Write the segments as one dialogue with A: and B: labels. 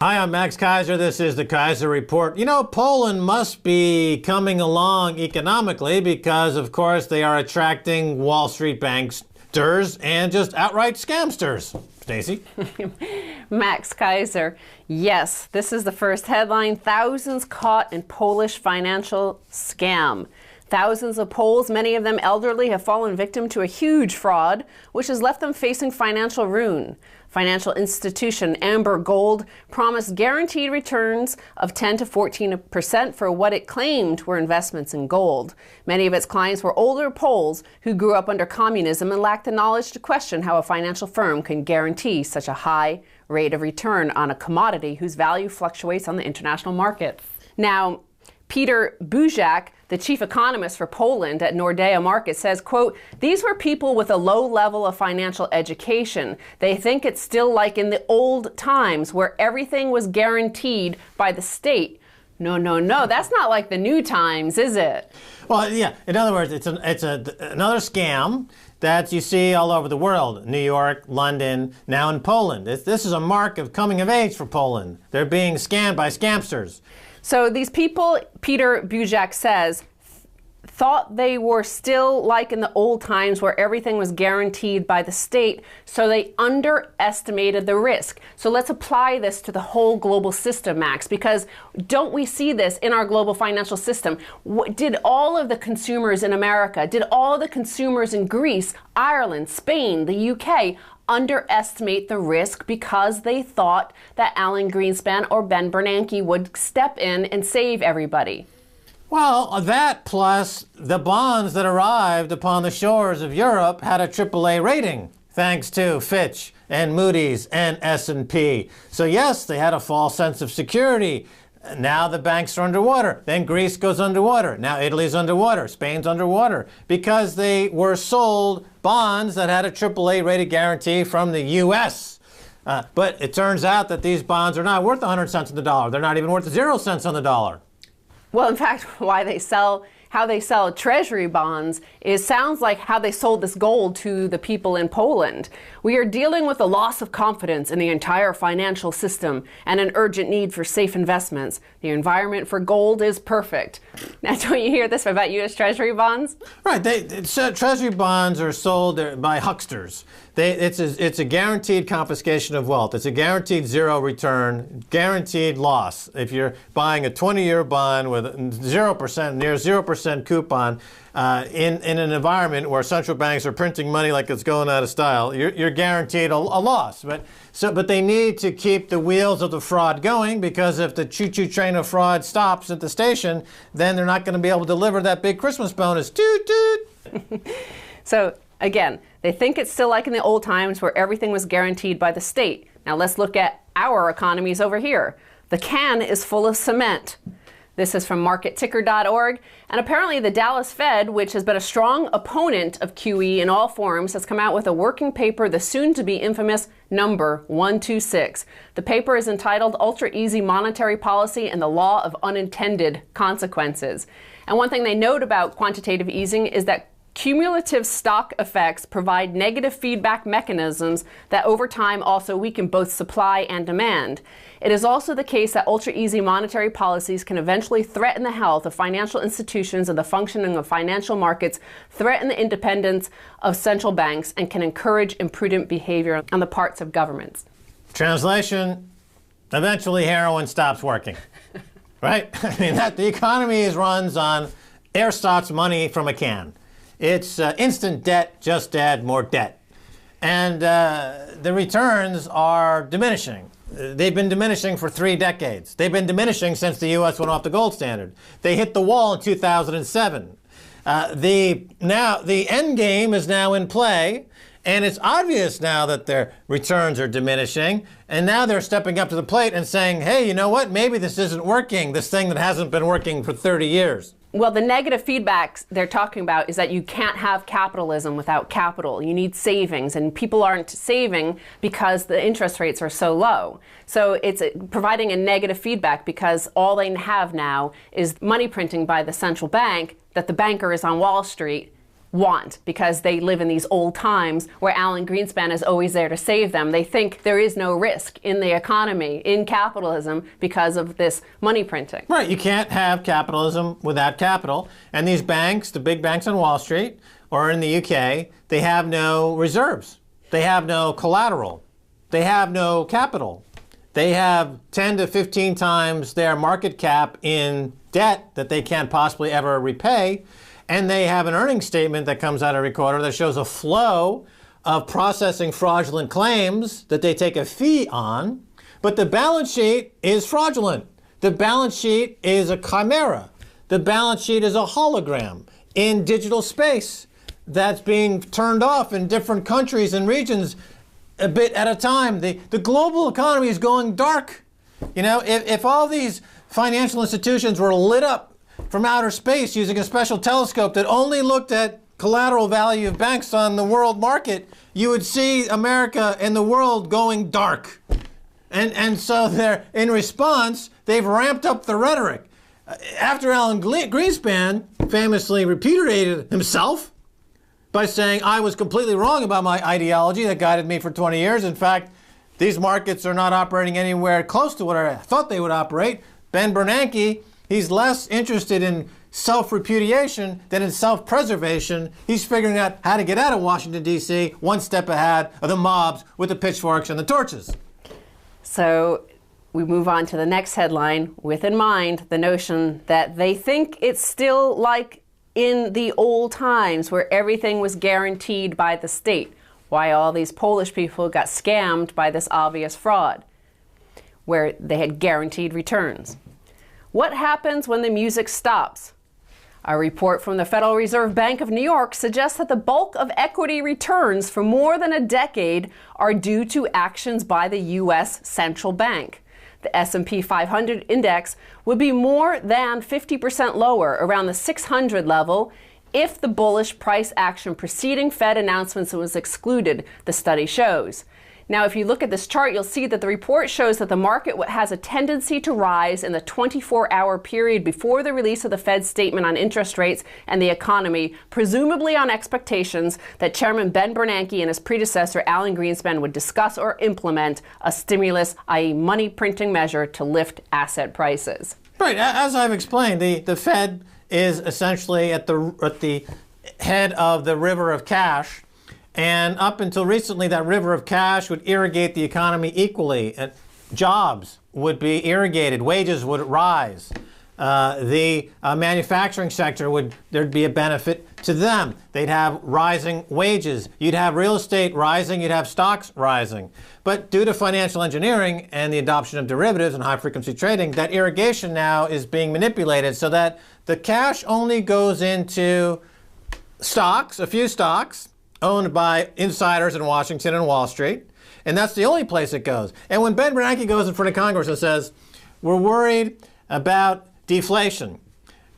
A: Hi, I'm Max Keiser. This is the Keiser Report. You know, Poland must be coming along economically because, of course, they are attracting Wall Street banksters and just outright scamsters. Stacey?
B: Max Keiser. Yes, this is the first headline. Thousands caught in Polish financial scam. Thousands of Poles, many of them elderly, have fallen victim to a huge fraud, which has left them facing financial ruin. Financial institution Amber Gold promised guaranteed returns of 10 to 14% for what it claimed were investments in gold. Many of its clients were older Poles who grew up under communism and lacked the knowledge to question how a financial firm can guarantee such a high rate of return on a commodity whose value fluctuates on the international market. Now, Peter Buzak, the chief economist for Poland at Nordea Market, says, quote, "These were people with a low level of financial education. They think it's still like in the old times where everything was guaranteed by the state." No, that's not like the new times, is it?
A: Well, yeah. In other words, it's another scam that you see all over the world. New York, London, now in Poland. This is a mark of coming of age for Poland. They're being scammed by scamsters.
B: So these people, Peter Buzak says, thought they were still like in the old times where everything was guaranteed by the state, so they underestimated the risk. So let's apply this to the whole global system, Max, because don't we see this in our global financial system? Did all of the consumers in America, did all the consumers in Greece, Ireland, Spain, the UK, underestimate the risk because they thought that Alan Greenspan or Ben Bernanke would step in and save everybody?
A: Well, that plus the bonds that arrived upon the shores of Europe had a AAA rating, thanks to Fitch and Moody's and S&P. So yes, they had a false sense of security. Now the banks are underwater. Then Greece goes underwater. Now Italy's underwater. Spain's underwater. Because they were sold bonds that had a AAA rated guarantee from the U.S. But it turns out that these bonds are not worth 100 cents on the dollar. They're not even worth 0 cents on the dollar.
B: Well, in fact, how they sell treasury bonds sounds like how they sold this gold to the people in Poland. "We are dealing with a loss of confidence in the entire financial system and an urgent need for safe investments. The environment for gold is perfect." Now, don't you hear this about U.S. treasury bonds?
A: Right. Treasury bonds are sold by hucksters. It's a guaranteed confiscation of wealth. It's a guaranteed zero return, guaranteed loss. If you're buying a 20-year bond with 0%, near 0% coupon, in an environment where central banks are printing money like it's going out of style, you're guaranteed a loss. But they need to keep the wheels of the fraud going, because if the choo-choo train of fraud stops at the station, then they're not going to be able to deliver that big Christmas bonus. Toot toot.
B: So again, they think it's still like in the old times where everything was guaranteed by the state. Now let's look at our economies over here. The can is full of cement. This is from marketticker.org. And apparently the Dallas Fed, which has been a strong opponent of QE in all forms, has come out with a working paper, the soon-to-be infamous number 126. The paper is entitled Ultra Easy Monetary Policy and the Law of Unintended Consequences. And one thing they note about quantitative easing is that cumulative stock effects provide negative feedback mechanisms that over time also weaken both supply and demand. It is also the case that ultra-easy monetary policies can eventually threaten the health of financial institutions and the functioning of financial markets, threaten the independence of central banks, and can encourage imprudent behavior on the parts of governments.
A: Translation, eventually heroin stops working. Right? I mean, the economy runs on ersatz money from a can. It's instant debt, just add more debt. And the returns are diminishing. They've been diminishing for 3 decades. They've been diminishing since the U.S. went off the gold standard. They hit the wall in 2007. The end game is now in play, and it's obvious now that their returns are diminishing, and now they're stepping up to the plate and saying, hey, you know what, maybe this isn't working, this thing that hasn't been working for 30 years.
B: Well, the negative feedbacks they're talking about is that you can't have capitalism without capital. You need savings, and people aren't saving because the interest rates are so low. So it's providing a negative feedback because all they have now is money printing by the central bank that the banker is on Wall Street want, because they live in these old times where Alan Greenspan is always there to save them. They think there is no risk in the economy, in capitalism, because of this money printing.
A: Right, you can't have capitalism without capital. And these banks, the big banks on Wall Street or in the UK, they have no reserves. They have no collateral. They have no capital. They have 10 to 15 times their market cap in debt that they can't possibly ever repay. And they have an earnings statement that comes out every quarter that shows a flow of processing fraudulent claims that they take a fee on. But the balance sheet is fraudulent. The balance sheet is a chimera. The balance sheet is a hologram in digital space that's being turned off in different countries and regions a bit at a time. The global economy is going dark. You know, if all these financial institutions were lit up from outer space using a special telescope that only looked at collateral value of banks on the world market, you would see America and the world going dark. And so in response, they've ramped up the rhetoric. After Alan Greenspan famously repudiated himself by saying, I was completely wrong about my ideology that guided me for 20 years. In fact, these markets are not operating anywhere close to what I thought they would operate. Ben Bernanke, he's less interested in self-repudiation than in self-preservation. He's figuring out how to get out of Washington, D.C. one step ahead of the mobs with the pitchforks and the torches.
B: So we move on to the next headline with in mind the notion that they think it's still like in the old times where everything was guaranteed by the state. Why all these Polish people got scammed by this obvious fraud, where they had guaranteed returns. What happens when the music stops? A report from the Federal Reserve Bank of New York suggests that the bulk of equity returns for more than a decade are due to actions by the U.S. central bank. The S&P 500 index would be more than 50% lower, around the 600 level, if the bullish price action preceding Fed announcements was excluded, the study shows. Now, if you look at this chart, you'll see that the report shows that the market has a tendency to rise in the 24-hour period before the release of the Fed's statement on interest rates and the economy, presumably on expectations that Chairman Ben Bernanke and his predecessor, Alan Greenspan, would discuss or implement a stimulus, i.e. money printing measure to lift asset prices.
A: Right, as I've explained, the Fed is essentially at the head of the river of cash. And up until recently, that river of cash would irrigate the economy equally. And jobs would be irrigated, wages would rise. The manufacturing sector there'd be a benefit to them. They'd have rising wages. You'd have real estate rising, you'd have stocks rising. But due to financial engineering and the adoption of derivatives and high-frequency trading, that irrigation now is being manipulated so that the cash only goes into stocks, a few stocks, owned by insiders in Washington and Wall Street, and that's the only place it goes. And when Ben Bernanke goes in front of Congress and says, we're worried about deflation,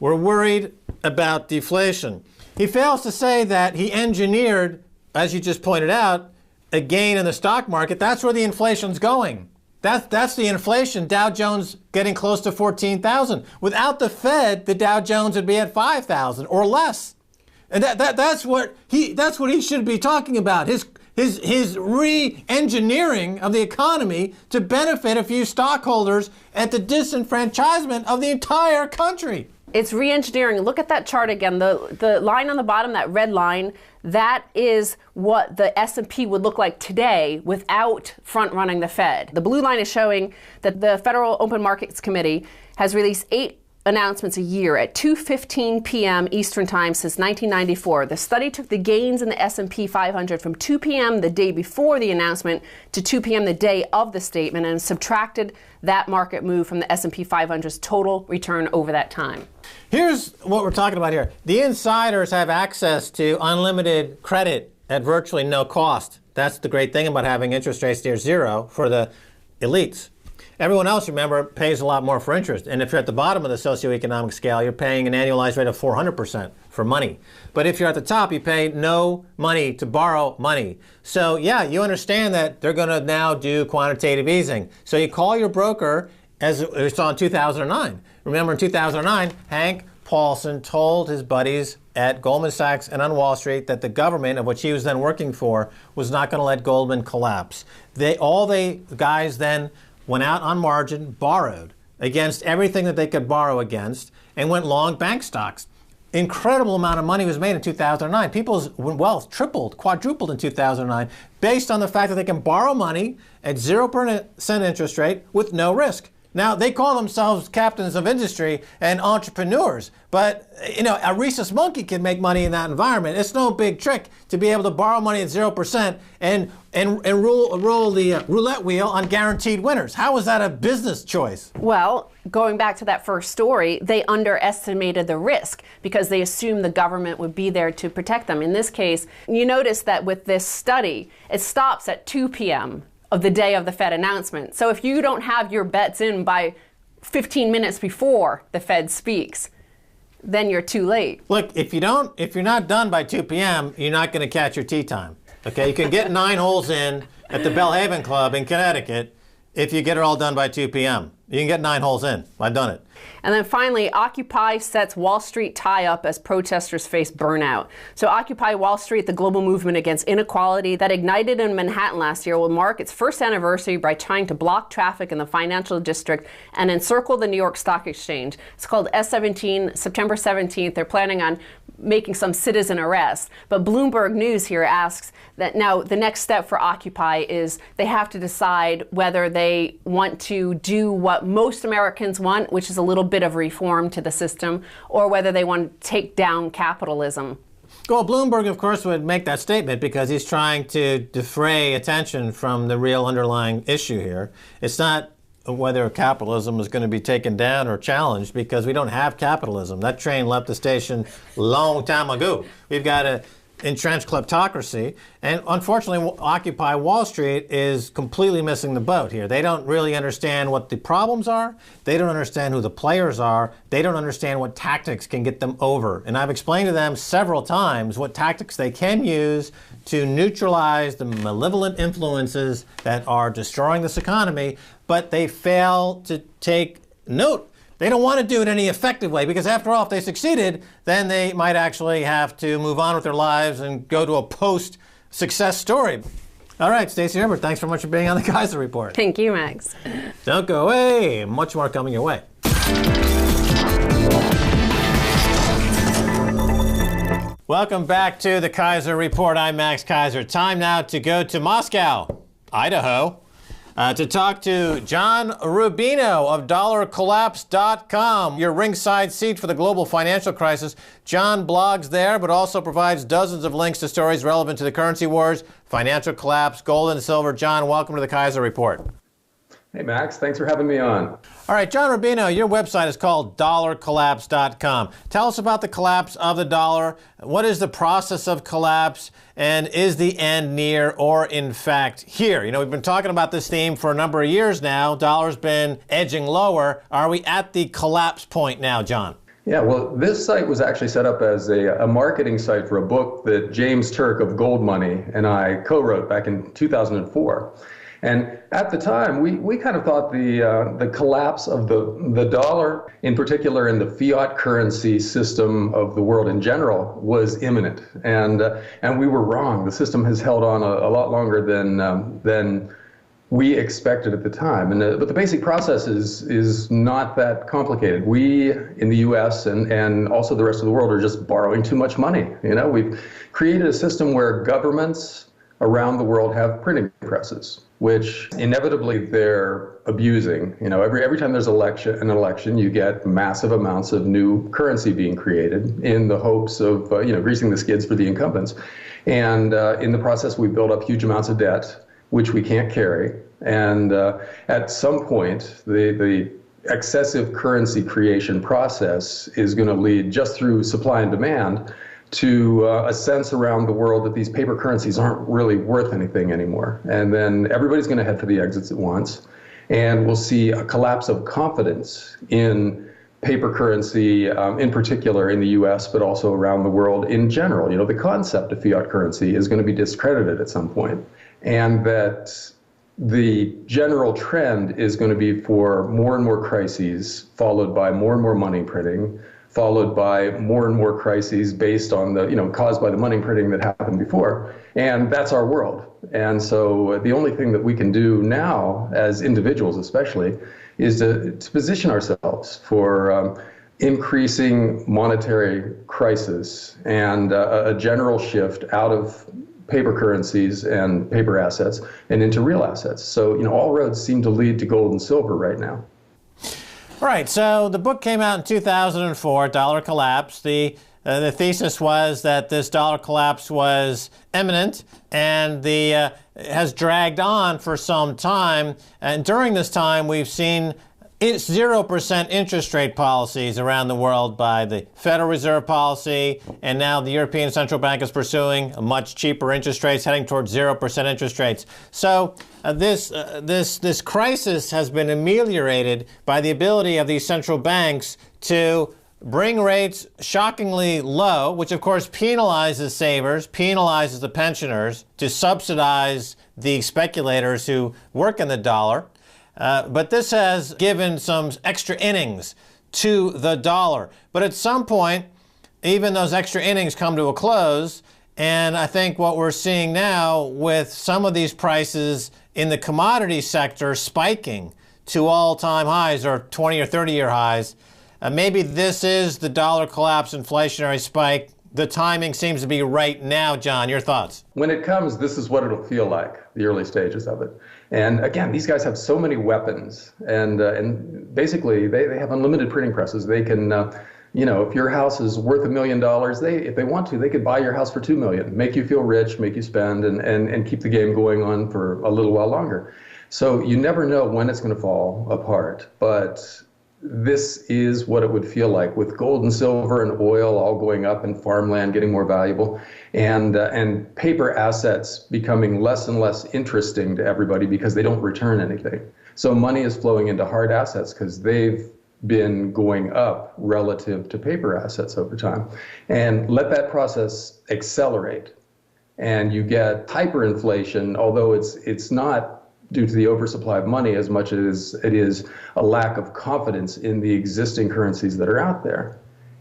A: we're worried about deflation, he fails to say that he engineered, as you just pointed out, a gain in the stock market. That's where the inflation's going. That's the inflation. Dow Jones getting close to 14,000. Without the Fed, the Dow Jones would be at 5,000 or less. And that's what he should be talking about. His re-engineering of the economy to benefit a few stockholders at the disenfranchisement of the entire country.
B: It's re-engineering. Look at that chart again. The line on the bottom, that red line, that is what the S&P would look like today without front-running the Fed. The blue line is showing that the Federal Open Markets Committee has released 8 announcements a year at 2:15 p.m. Eastern Time since 1994. The study took the gains in the S&P 500 from 2 p.m. the day before the announcement to 2 p.m. the day of the statement and subtracted that market move from the S&P 500's total return over that time.
A: Here's what we're talking about here. The insiders have access to unlimited credit at virtually no cost. That's the great thing about having interest rates near zero for the elites. Everyone else, remember, pays a lot more for interest. And if you're at the bottom of the socioeconomic scale, you're paying an annualized rate of 400% for money. But if you're at the top, you pay no money to borrow money. So yeah, you understand that they're going to now do quantitative easing. So you call your broker, as we saw in 2009. Remember in 2009, Hank Paulson told his buddies at Goldman Sachs and on Wall Street that the government, of which he was then working for, was not going to let Goldman collapse. The guys then went out on margin, borrowed against everything that they could borrow against, and went long bank stocks. Incredible amount of money was made in 2009. People's wealth tripled, quadrupled in 2009, based on the fact that they can borrow money at 0% interest rate with no risk. Now, they call themselves captains of industry and entrepreneurs, but a rhesus monkey can make money in that environment. It's no big trick to be able to borrow money at 0% and roll the roulette wheel on guaranteed winners. How is that a business choice?
B: Well, going back to that first story, they underestimated the risk because they assumed the government would be there to protect them. In this case, you notice that with this study, it stops at 2 p.m. of the day of the Fed announcement. So if you don't have your bets in by 15 minutes before the Fed speaks, then you're too late.
A: Look, if you're not done by 2 p.m., you're not going to catch your tea time. Okay, you can get 9 holes in at the Bellhaven Club in Connecticut if you get it all done by 2 p.m. You can get 9 holes in. I've done it.
B: And then finally, Occupy sets Wall Street tie-up as protesters face burnout. So Occupy Wall Street, the global movement against inequality that ignited in Manhattan last year, will mark its first anniversary by trying to block traffic in the financial district and encircle the New York Stock Exchange. It's called S17, September 17th. They're planning on making some citizen arrests. But Bloomberg News here asks that now the next step for Occupy is they have to decide whether they want to do what most Americans want, which is a little bit of reform to the system, or whether they want to take down capitalism.
A: Well, Bloomberg, of course, would make that statement because he's trying to defray attention from the real underlying issue here. It's not whether capitalism is going to be taken down or challenged, because we don't have capitalism. That train left the station long time ago. We've got a entrenched kleptocracy, and unfortunately Occupy Wall Street is completely missing the boat here. They don't really understand what the problems are. They don't understand who the players are. They don't understand what tactics can get them over. And I've explained to them several times what tactics they can use to neutralize the malevolent influences that are destroying this economy, but they fail to take note. They don't want to do it any effective way, because after all, if they succeeded, then they might actually have to move on with their lives and go to a post-success story. All right, Stacey Herbert, thanks very much for being on the Keiser Report.
B: Thank you, Max.
A: Don't go away. Much more coming your way. Welcome back to the Keiser Report. I'm Max Keiser. Time now to go to Moscow, Idaho, to talk to John Rubino of dollarcollapse.com, your ringside seat for the global financial crisis. John blogs there, but also provides dozens of links to stories relevant to the currency wars, financial collapse, gold and silver. John, welcome to the Keiser Report.
C: Hey, Max. Thanks for having me on.
A: All right, John Rubino, your website is called dollarcollapse.com. Tell us about the collapse of the dollar. What is the process of collapse? And is the end near or, in fact, here? You know, we've been talking about this theme for a number of years now. Dollar's been edging lower. Are we at the collapse point now, John?
C: Yeah, well, this site was actually set up as a marketing site for a book that James Turk of Gold Money and I co-wrote back in 2004. And at the time, we kind of thought the collapse of the dollar, in particular in the fiat currency system of the world in general, was imminent. And we were wrong. The system has held on a lot longer than we expected at the time. But the basic process is not that complicated. We in the U.S. and also the rest of the world are just borrowing too much money. You know, we've created a system where governments around the world have printing presses, which inevitably they're abusing. You know, every time there's an election, you get massive amounts of new currency being created in the hopes of greasing the skids for the incumbents. And in the process, we build up huge amounts of debt, which we can't carry. And at some point, the excessive currency creation process is going to lead, just through supply and demand, to a sense around the world that these paper currencies aren't really worth anything anymore. And then everybody's going to head for the exits at once. And we'll see a collapse of confidence in paper currency, in particular in the US, but also around the world in general. You know, the concept of fiat currency is going to be discredited at some point. And that the general trend is going to be for more and more crises, followed by more and more money printing, followed by more and more crises based on the, caused by the money printing that happened before. And that's our world. And so the only thing that we can do now, as individuals especially, is to position ourselves for increasing monetary crisis and a general shift out of paper currencies and paper assets and into real assets. So, all roads seem to lead to gold and silver right now.
A: All right, so the book came out in 2004, Dollar Collapse. The thesis was that this dollar collapse was imminent and has dragged on for some time. And during this time, we've seen 0% interest rate policies around the world by the Federal Reserve policy, and now the European Central Bank is pursuing a much cheaper interest rates, heading towards 0% interest rates. So this crisis has been ameliorated by the ability of these central banks to bring rates shockingly low, which of course penalizes savers, penalizes the pensioners, to subsidize the speculators who work in the dollar. But this has given some extra innings to the dollar. But at some point, even those extra innings come to a close. And I think what we're seeing now with some of these prices in the commodity sector spiking to all-time highs or 20 or 30-year highs, maybe this is the dollar collapse inflationary spike. The timing seems to be right now. John, your thoughts?
C: When it comes, this is what it'll feel like, the early stages of it. And again, these guys have so many weapons, and basically they have unlimited printing presses. They can, if your house is worth $1 million, if they want to, they could buy your house for $2 million, make you feel rich, make you spend, and keep the game going on for a little while longer. So you never know when it's going to fall apart, but this is what it would feel like with gold and silver and oil all going up and farmland getting more valuable and paper assets becoming less and less interesting to everybody because they don't return anything. So money is flowing into hard assets because they've been going up relative to paper assets over time. And let that process accelerate. And you get hyperinflation, although it's not due to the oversupply of money as much as it is a lack of confidence in the existing currencies that are out there.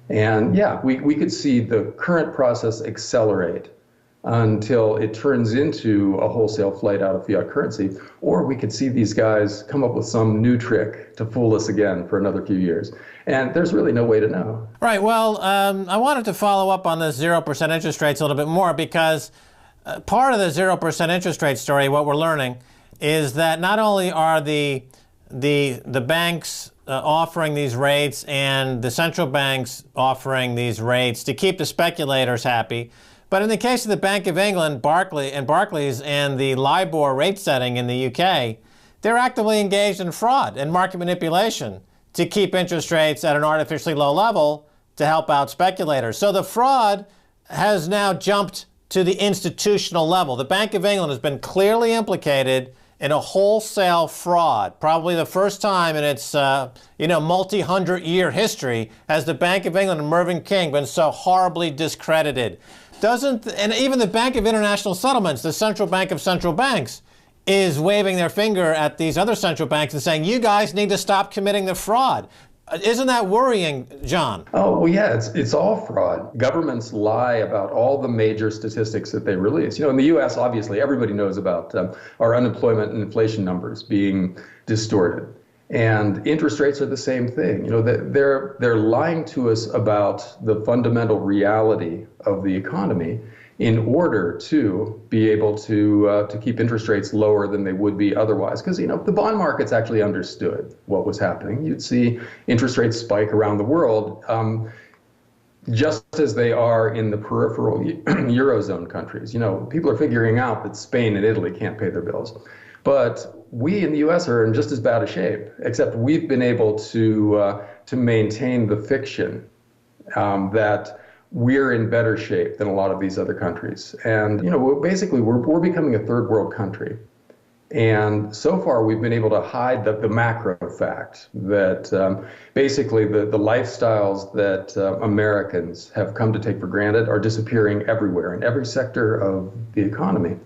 C: And yeah, we could see the current process accelerate until it turns into a wholesale flight out of fiat currency, or we could see these guys come up with some new trick to fool us again for another few years. And there's really no way to know.
A: Right, well, I wanted to follow up on this 0% interest rates a little bit more because part of the 0% interest rate story, what we're learning, is that not only are the banks offering these rates and the central banks offering these rates to keep the speculators happy, but in the case of the Bank of England, Barclays and the LIBOR rate setting in the UK, they're actively engaged in fraud and market manipulation to keep interest rates at an artificially low level to help out speculators. So the fraud has now jumped to the institutional level. The Bank of England has been clearly implicated in a wholesale fraud. Probably the first time in its multi-hundred-year history has the Bank of England and Mervyn King been so horribly discredited. And even the Bank of International Settlements, the central bank of central banks, is waving their finger at these other central banks and saying, you guys need to stop committing the fraud. Isn't that worrying, John?
C: Oh, well, yeah, it's all fraud. Governments lie about all the major statistics that they release. In the U.S., obviously, everybody knows about our unemployment and inflation numbers being distorted. And interest rates are the same thing. They're lying to us about the fundamental reality of the economy in order to be able to keep interest rates lower than they would be otherwise. Because, if the bond markets actually understood what was happening, you'd see interest rates spike around the world, just as they are in the peripheral Eurozone countries. People are figuring out that Spain and Italy can't pay their bills. But we in the U.S. are in just as bad a shape, except we've been able to maintain the fiction that we're in better shape than a lot of these other countries. And, basically, we're becoming a third world country. And so far, we've been able to hide the macro fact that basically the lifestyles that Americans have come to take for granted are disappearing everywhere in every sector of the economy.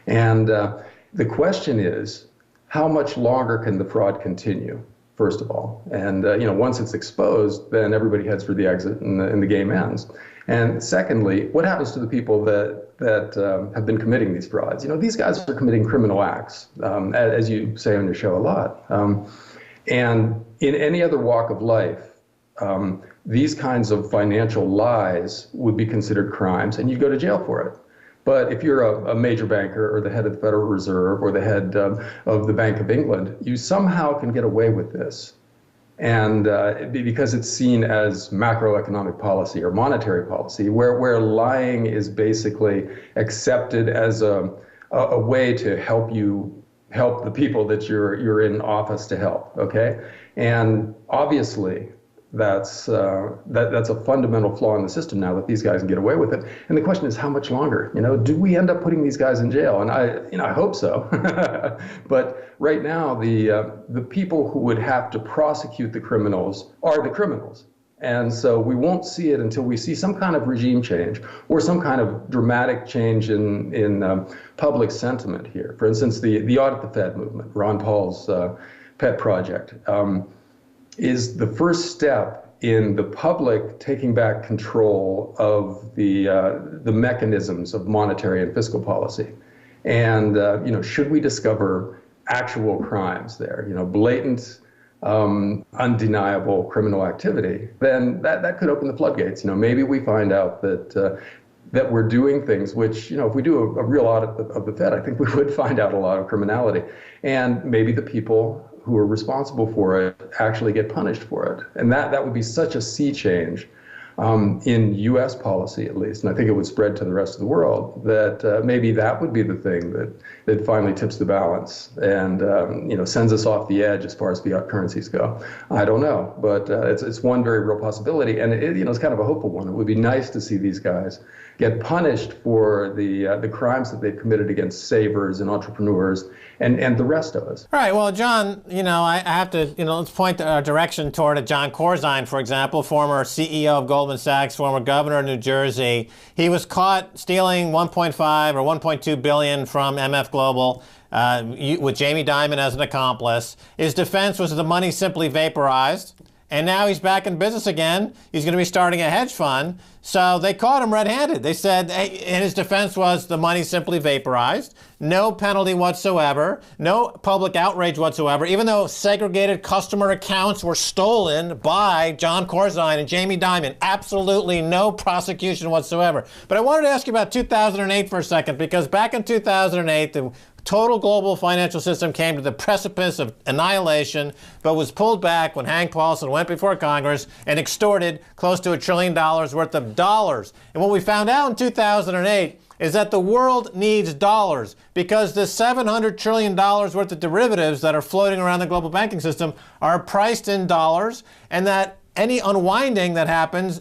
C: And the question is, how much longer can the fraud continue? first of all. And once it's exposed, then everybody heads for the exit and the game ends. And secondly, what happens to the people that have been committing these frauds? These guys are committing criminal acts, as you say on your show a lot. And in any other walk of life, these kinds of financial lies would be considered crimes, and you'd go to jail for it. But if you're a major banker or the head of the Federal Reserve or the head of the Bank of England, you somehow can get away with this. And because it's seen as macroeconomic policy or monetary policy, where lying is basically accepted as a way to help the people that you're in office to help, okay? And obviously, that's a fundamental flaw in the system now that these guys can get away with it. And the question is, how much longer? Do we end up putting these guys in jail? And I hope so. But right now, the people who would have to prosecute the criminals are the criminals. And so we won't see it until we see some kind of regime change or some kind of dramatic change in public sentiment here. For instance, the Audit the Fed movement, Ron Paul's pet project, is the first step in the public taking back control of the mechanisms of monetary and fiscal policy. And should we discover actual crimes there, blatant, undeniable criminal activity, then that could open the floodgates. Maybe we find out that we're doing things which, if we do a real audit of the Fed, I think we would find out a lot of criminality. And maybe the people who are responsible for it actually get punished for it. And that would be such a sea change in U.S. policy, at least, and I think it would spread to the rest of the world, that maybe that would be the thing that finally tips the balance and sends us off the edge as far as fiat currencies go. I don't know, but it's one very real possibility, and it's kind of a hopeful one. It would be nice to see these guys get punished for the crimes that they've committed against savers and entrepreneurs and the rest of us.
A: All right. Well, John, I have to, let's point our direction toward John Corzine, for example, former CEO of Goldman Sachs, former governor of New Jersey. He was caught stealing 1.5 or 1.2 billion from MF Global with Jamie Dimon as an accomplice. His defense was that the money simply vaporized. And now he's back in business again. He's going to be starting a hedge fund. So they caught him red-handed. They said, hey, and his defense was the money simply vaporized, no penalty whatsoever, no public outrage whatsoever, even though segregated customer accounts were stolen by John Corzine and Jamie Dimon. Absolutely no prosecution whatsoever. But I wanted to ask you about 2008 for a second, because back in 2008, the total global financial system came to the precipice of annihilation, but was pulled back when Hank Paulson went before Congress and extorted close to $1 trillion worth of dollars. And what we found out in 2008 is that the world needs dollars, because the $700 trillion worth of derivatives that are floating around the global banking system are priced in dollars, and that any unwinding that happens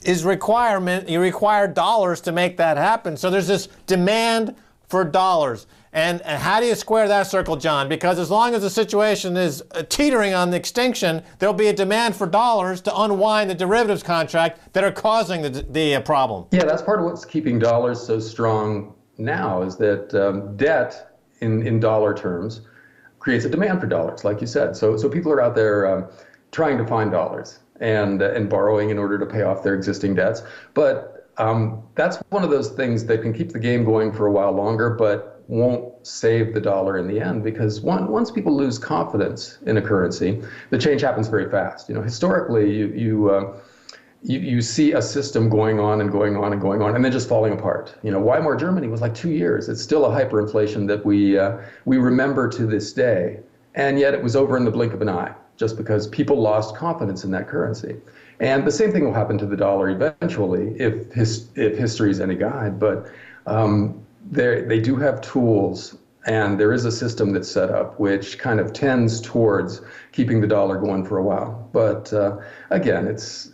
A: is requirement. You require dollars to make that happen. So there's this demand for dollars. And how do you square that circle, John? Because as long as the situation is teetering on the extinction, there'll be a demand for dollars to unwind the derivatives contract that are causing the problem.
C: Yeah, that's part of what's keeping dollars so strong now, is that debt in dollar terms creates a demand for dollars, like you said. So people are out there trying to find dollars and borrowing in order to pay off their existing debts. But that's one of those things that can keep the game going for a while longer, but won't save the dollar in the end, because once people lose confidence in a currency, the change happens very fast. Historically, you see a system going on and going on and going on, and then just falling apart. Weimar Germany was like 2 years. It's still a hyperinflation that we remember to this day, and yet it was over in the blink of an eye, just because people lost confidence in that currency. And the same thing will happen to the dollar eventually, if history is any guide. But they do have tools, and there is a system that's set up which kind of tends towards keeping the dollar going for a while. But again, it's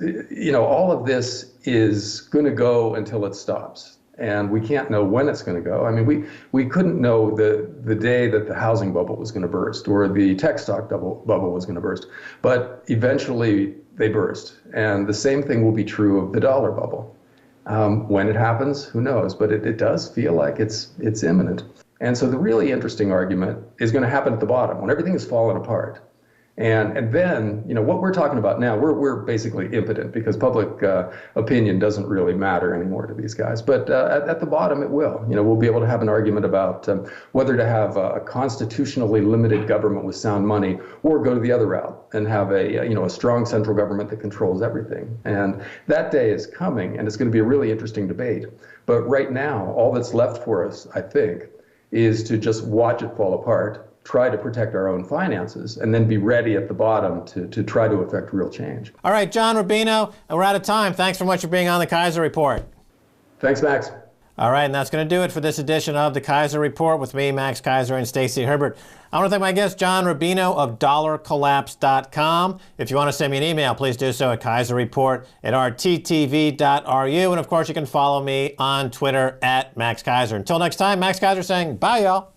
C: all of this is going to go until it stops, and we can't know when it's going to go. I mean, we couldn't know the day that the housing bubble was going to burst or the tech stock bubble was going to burst, but eventually they burst, and the same thing will be true of the dollar bubble. When it happens, who knows? But it does feel like it's imminent. And so the really interesting argument is going to happen at the bottom, when everything is falling apart. And then, what we're talking about now, we're basically impotent because public opinion doesn't really matter anymore to these guys. But at the bottom, it will. We'll be able to have an argument about whether to have a constitutionally limited government with sound money or go to the other route and have a strong central government that controls everything. And that day is coming, and it's going to be a really interesting debate. But right now, all that's left for us, I think, is to just watch it fall apart, try to protect our own finances, and then be ready at the bottom to try to affect real change.
A: All right, John Rubino, we're out of time. Thanks so much for being on the Keiser Report.
C: Thanks, Max.
A: All right, and that's going to do it for this edition of the Keiser Report with me, Max Keiser, and Stacey Herbert. I want to thank my guest, John Rubino of dollarcollapse.com. If you want to send me an email, please do so at keiserreport@rttv.ru. And of course, you can follow me on Twitter at Max Keiser. Until next time, Max Keiser saying bye, y'all.